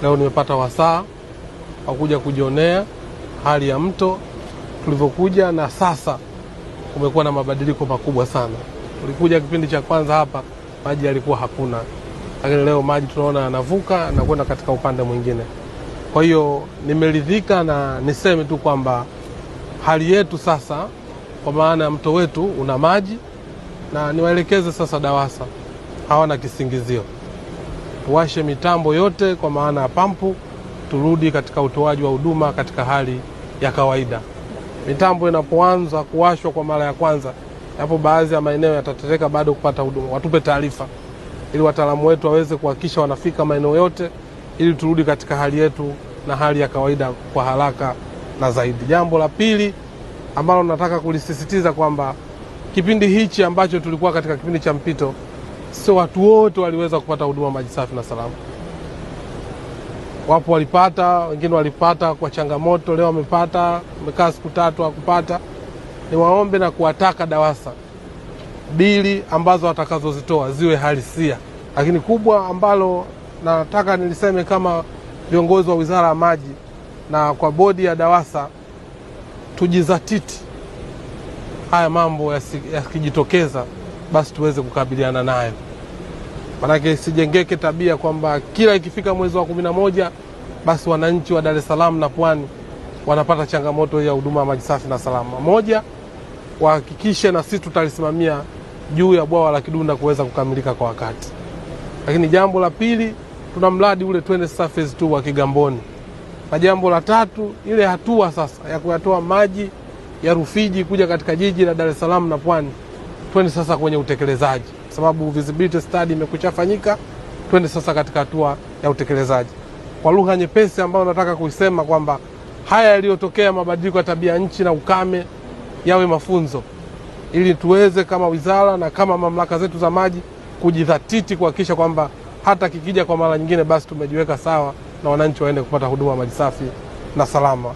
Leo nimepata wasaa wa kuja kujionea hali ya mto tulivyokuja, na sasa kumekuwa na mabadiliko makubwa sana. Tulikuja kipindi cha kwanza hapa maji yalikuwa hakuna, lakini leo maji tunaona yanavuka na kwenda katika upande mwingine. Kwa hiyo nimeridhika, na niseme tu kwamba hali yetu sasa, kwa maana ya mto wetu una maji, na niwaelekeze sasa DAWASA, hawana kisingizio, tuwashe mitambo yote kwa maana ya pampu, turudi katika utoaji wa huduma katika hali ya kawaida. Mitambo inapoanza kuwashwa kwa mara ya kwanza, hapo baadhi ya maeneo yatatereka bado kupata huduma, watupe taarifa ili wataalamu wetu waweze kuhakikisha wanafika maeneo yote, ili turudi katika hali yetu na hali ya kawaida kwa haraka na zaidi. Jambo la pili ambalo nataka kulisisitiza kwamba kipindi hichi ambacho tulikuwa katika kipindi cha mpito, sio watu wote waliweza kupata huduma maji safi na salama. Wapo walipata, wengine walipata kwa changamoto, leo wamepata, wamekaa siku 3 hakupata. Niwaombe na kuwataka DAWASA, bili ambazo watakazozitoa ziwe halisia. Lakini kubwa ambalo nataka niliseme kama viongozi wa Wizara ya Maji na kwa bodi ya DAWASA, tujizatiti haya mambo yakijitokeza basi tuweze kukabiliana nayo. Manake sijengeke tabia kwamba kila ikifika mwezi wa 11 basi wananchi wa Dar es Salaam na Pwani wanapata changamoto ya huduma ya maji safi na salama. Moja, wahakikishe na sisi tutalisimamia juu ya bwawa la Kidunda kuweza kukamilika kwa wakati. Lakini jambo la pili, tuna mradi ule twende sasa phase 2 wa Kigamboni. Na jambo la tatu, ile hatua sasa ya kuyatoa maji ya Rufiji kuja katika jiji la Dar es Salaam na Pwani, twende sasa kwenye utekelezaji, sababu visibility study imekuchafanyika. Twende sasa katika hatua ya utekelezaji. Kwa lugha nyepesi ambayo nataka kuisema kwamba haya yaliyotokea, mabadiliko ya tabia nchi na ukame, yawe mafunzo ili tuweze kama wizara na kama mamlaka zetu za maji kujidhatiti kuhakikisha kwamba hata kikija kwa mara nyingine basi tumejiweka sawa na wananchi waende kupata huduma maji safi na salama.